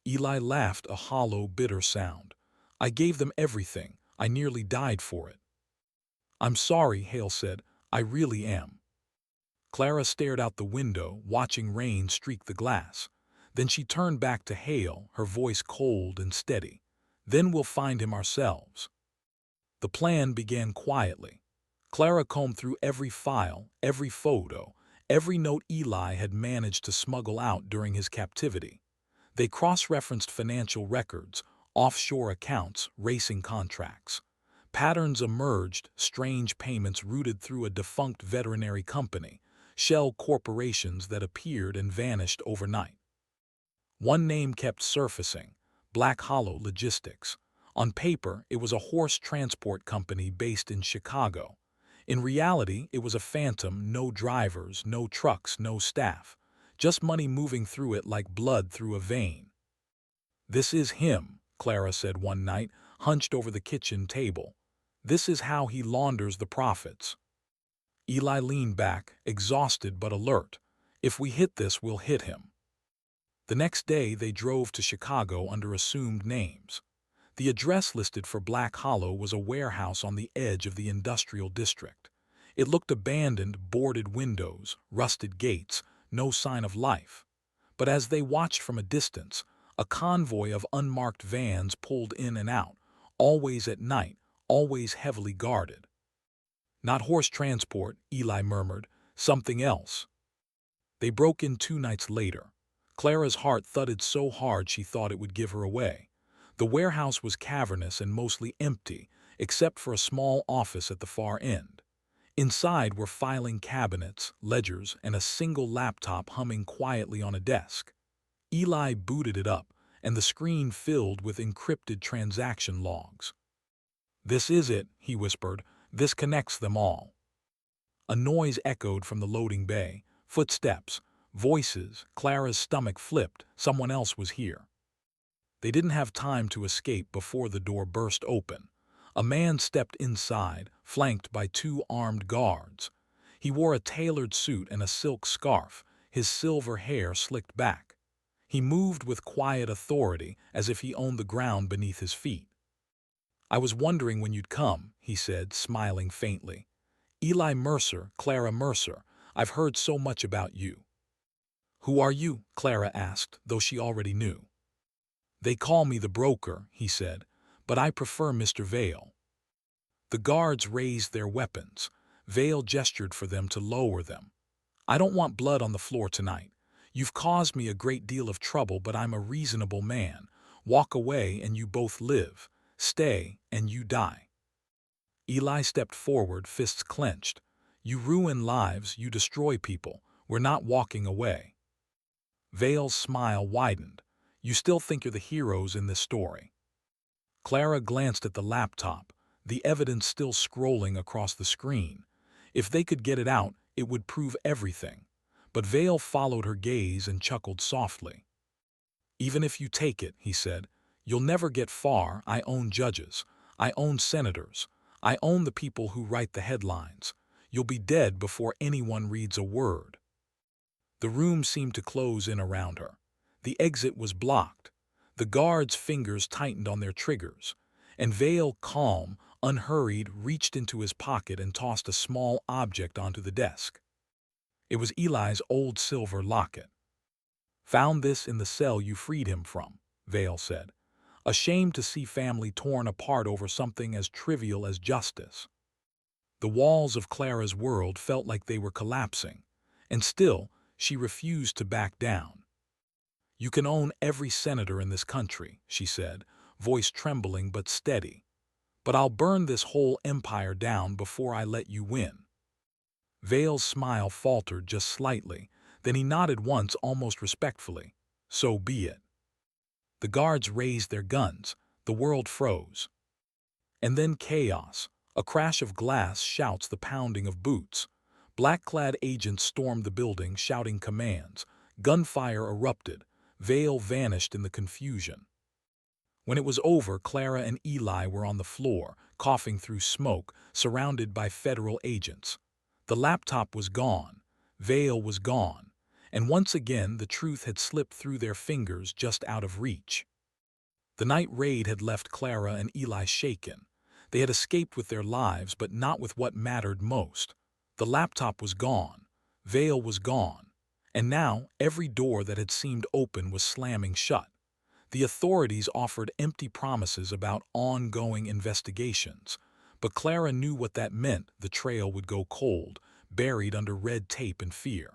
Eli laughed, a hollow, bitter sound. "I gave them everything. I nearly died for it." "I'm sorry," Hale said. "I really am." Clara stared out the window, watching rain streak the glass. Then she turned back to Hale, her voice cold and steady. "Then we'll find him ourselves." The plan began quietly. Clara combed through every file, every photo, every note Eli had managed to smuggle out during his captivity. They cross-referenced financial records, offshore accounts, racing contracts. Patterns emerged, strange payments routed through a defunct veterinary company, shell corporations that appeared and vanished overnight. One name kept surfacing: Black Hollow Logistics. On paper, it was a horse transport company based in Chicago. In reality, it was a phantom, no drivers, no trucks, no staff. Just money moving through it like blood through a vein. "This is him," Clara said one night, hunched over the kitchen table. "This is how he launders the profits." Eli leaned back, exhausted but alert. "If we hit this, we'll hit him." The next day, they drove to Chicago under assumed names. The address listed for Black Hollow was a warehouse on the edge of the industrial district. It looked abandoned, boarded windows, rusted gates, no sign of life. But as they watched from a distance, a convoy of unmarked vans pulled in and out, always at night, always heavily guarded. "Not horse transport," Eli murmured. "Something else." They broke in 2 nights later. Clara's heart thudded so hard she thought it would give her away. The warehouse was cavernous and mostly empty, except for a small office at the far end. Inside were filing cabinets, ledgers, and a single laptop humming quietly on a desk. Eli booted it up, and the screen filled with encrypted transaction logs. "This is it," he whispered. "This connects them all." A noise echoed from the loading bay. Footsteps, voices. Clara's stomach flipped. Someone else was here. They didn't have time to escape before the door burst open. A man stepped inside, flanked by 2 armed guards. He wore a tailored suit and a silk scarf, his silver hair slicked back. He moved with quiet authority, as if he owned the ground beneath his feet. "I was wondering when you'd come," he said, smiling faintly. "Eli Mercer, Clara Mercer. I've heard so much about you." "Who are you?" Clara asked, though she already knew. "They call me the broker," he said, "but I prefer Mr. Vale." The guards raised their weapons. Vale gestured for them to lower them. "I don't want blood on the floor tonight. You've caused me a great deal of trouble, but I'm a reasonable man. Walk away and you both live. Stay and you die." Eli stepped forward, fists clenched. "You ruin lives, you destroy people. We're not walking away." Vale's smile widened. "You still think you're the heroes in this story." Clara glanced at the laptop, the evidence still scrolling across the screen. If they could get it out, it would prove everything. But Vale followed her gaze and chuckled softly. "Even if you take it," he said, You'll never get far. I own judges. I own senators. I own the people who write the headlines. You'll be dead before anyone reads a word." The room seemed to close in around her. The exit was blocked. The guards' fingers tightened on their triggers, and Vale, calm, unhurried, reached into his pocket and tossed a small object onto the desk. It was Eli's old silver locket. "Found this in the cell you freed him from," Vale said, ashamed to see family torn apart over something as trivial as justice. The walls of Clara's world felt like they were collapsing, and still she refused to back down. "You can own every senator in this country," she said, voice trembling but steady. "But I'll burn this whole empire down before I let you win." Vale's smile faltered just slightly, then he nodded once almost respectfully. "So be it." The guards raised their guns. The world froze. And then chaos. A crash of glass, shouts, the pounding of boots. Black-clad agents stormed the building, shouting commands. Gunfire erupted. Vale vanished in the confusion. When it was over, Clara and Eli were on the floor, coughing through smoke, surrounded by federal agents. The laptop was gone. Vale was gone. And once again the truth had slipped through their fingers, just out of reach. The night raid had left Clara and Eli shaken. They had escaped with their lives, but not with what mattered most. The laptop was gone. Vale was gone. And now every door that had seemed open was slamming shut. The authorities offered empty promises about ongoing investigations, but Clara knew what that meant. The trail would go cold, buried under red tape and fear.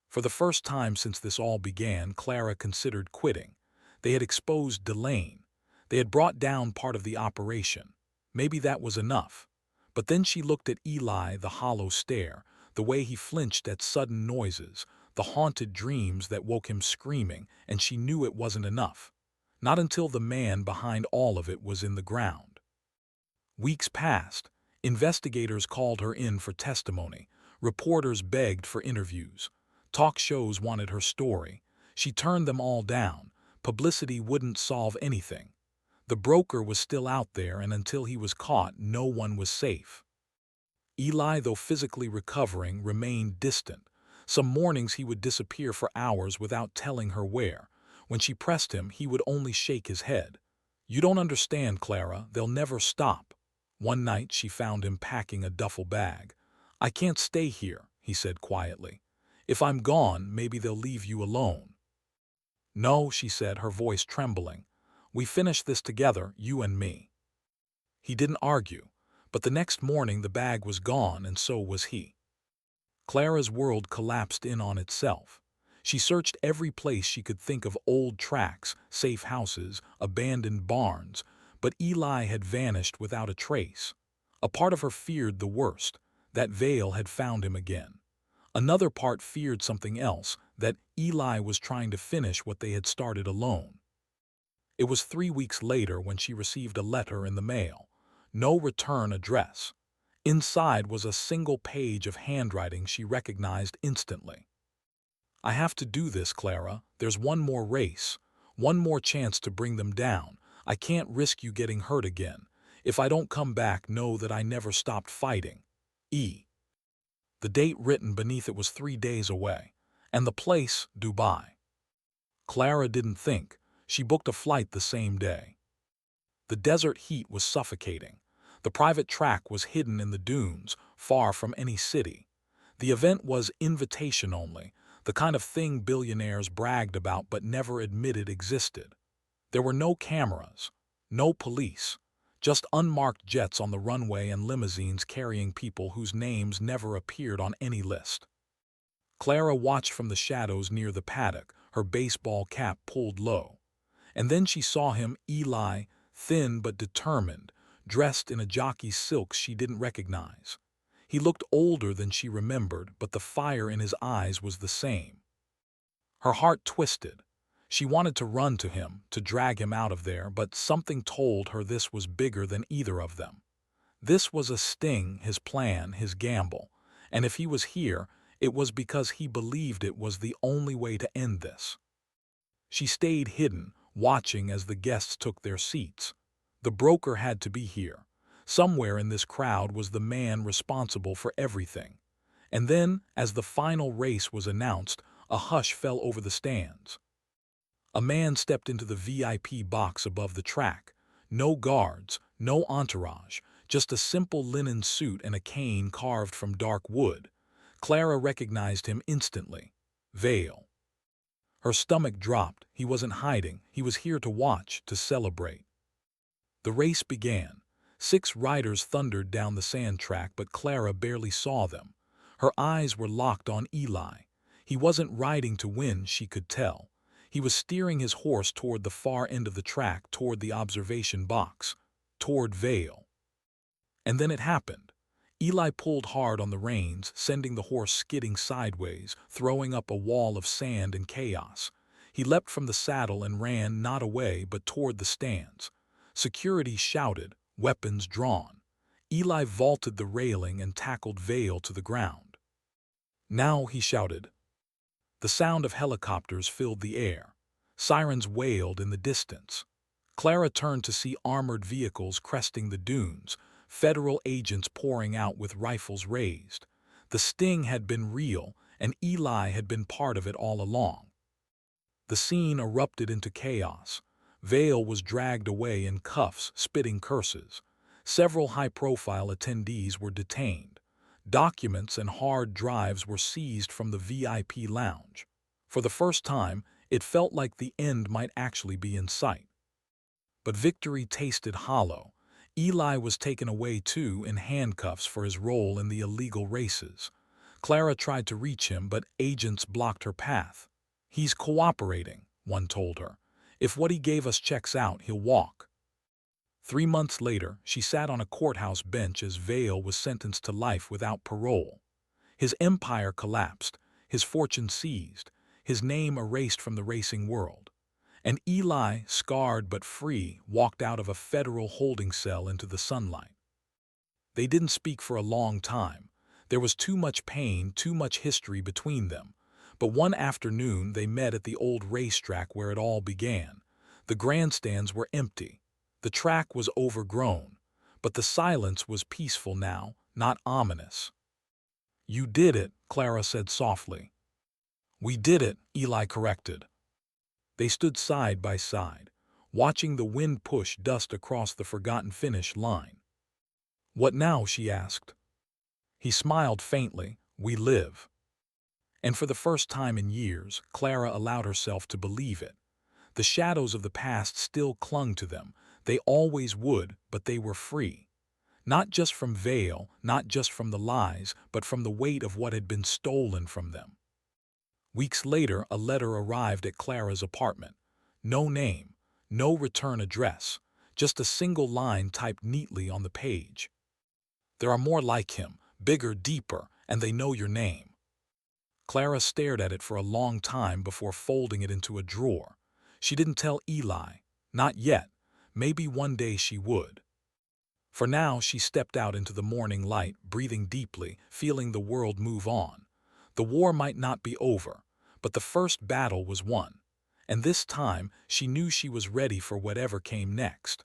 For the first time since this all began, Clara considered quitting. They had exposed Delane. They had brought down part of the operation. Maybe that was enough. But then she looked at Eli, the hollow stare, the way he flinched at sudden noises, the haunted dreams that woke him screaming, and she knew it wasn't enough. Not until the man behind all of it was in the ground. Weeks passed. Investigators called her in for testimony. Reporters begged for interviews. Talk shows wanted her story. She turned them all down. Publicity wouldn't solve anything. The broker was still out there, and until he was caught, no one was safe. Eli, though physically recovering, remained distant. Some mornings he would disappear for hours without telling her where. When she pressed him, he would only shake his head. "You don't understand, Clara. They'll never stop." One night she found him packing a duffel bag. "I can't stay here," he said quietly. "If I'm gone, maybe they'll leave you alone." "No," she said, her voice trembling. "We finish this together, you and me." He didn't argue, but the next morning the bag was gone, and so was he. Clara's world collapsed in on itself. She searched every place she could think of: old tracks, safe houses, abandoned barns, but Eli had vanished without a trace. A part of her feared the worst, that Vale had found him again. Another part feared something else, that Eli was trying to finish what they had started alone. It was 3 weeks later when she received a letter in the mail. No return address. Inside was a single page of handwriting she recognized instantly. "I have to do this, Clara. There's one more race. One more chance to bring them down. I can't risk you getting hurt again. If I don't come back, know that I never stopped fighting. E." The date written beneath it was 3 days away. And the place, Dubai. Clara didn't think. She booked a flight the same day. The desert heat was suffocating. The private track was hidden in the dunes, far from any city. The event was invitation only, the kind of thing billionaires bragged about but never admitted existed. There were no cameras, no police, just unmarked jets on the runway and limousines carrying people whose names never appeared on any list. Clara watched from the shadows near the paddock, her baseball cap pulled low. And then she saw him, Eli, thin but determined, dressed in a jockey's silks she didn't recognize. He looked older than she remembered, but the fire in his eyes was the same. Her heart twisted. She wanted to run to him, to drag him out of there, but something told her this was bigger than either of them. This was a sting, his plan, his gamble, and if he was here, it was because he believed it was the only way to end this. She stayed hidden, watching as the guests took their seats. The broker had to be here. Somewhere in this crowd was the man responsible for everything. And then, as the final race was announced, a hush fell over the stands. A man stepped into the VIP box above the track. No guards, no entourage, just a simple linen suit and a cane carved from dark wood. Clara recognized him instantly. Vale. Her stomach dropped. He wasn't hiding. He was here to watch, to celebrate. The race began. 6 riders thundered down the sand track, but Clara barely saw them. Her eyes were locked on Eli. He wasn't riding to win, she could tell. He was steering his horse toward the far end of the track, toward the observation box, toward Vale. And then it happened. Eli pulled hard on the reins, sending the horse skidding sideways, throwing up a wall of sand and chaos. He leapt from the saddle and ran not away but toward the stands. Security shouted, weapons drawn. Eli vaulted the railing and tackled Vale to the ground. Now, he shouted. The sound of helicopters filled the air. Sirens wailed in the distance. Clara turned to see armored vehicles cresting the dunes, federal agents pouring out with rifles raised. The sting had been real, and Eli had been part of it all along. The scene erupted into chaos. Vale was dragged away in cuffs, spitting curses. Several high-profile attendees were detained. Documents and hard drives were seized from the VIP lounge. For the first time, it felt like the end might actually be in sight. But victory tasted hollow. Eli was taken away too in handcuffs for his role in the illegal races. Clara tried to reach him, but agents blocked her path. "He's cooperating," one told her. "If what he gave us checks out, he'll walk." 3 months later, she sat on a courthouse bench as Vale was sentenced to life without parole. His empire collapsed, his fortune seized, his name erased from the racing world. And Eli, scarred but free, walked out of a federal holding cell into the sunlight. They didn't speak for a long time. There was too much pain, too much history between them. But one afternoon they met at the old racetrack where it all began. The grandstands were empty. The track was overgrown, but the silence was peaceful now, not ominous. "You did it," Clara said softly. "We did it," Eli corrected. They stood side by side, watching the wind push dust across the forgotten finish line. "What now?" she asked. He smiled faintly. "We live." And for the first time in years, Clara allowed herself to believe it. The shadows of the past still clung to them. They always would, but they were free. Not just from Vale, not just from the lies, but from the weight of what had been stolen from them. Weeks later, a letter arrived at Clara's apartment. No name, no return address, just a single line typed neatly on the page. "There are more like him, bigger, deeper, and they know your name." Clara stared at it for a long time before folding it into a drawer. She didn't tell Eli. Not yet. Maybe one day she would. For now, she stepped out into the morning light, breathing deeply, feeling the world move on. The war might not be over, but the first battle was won. And this time, she knew she was ready for whatever came next.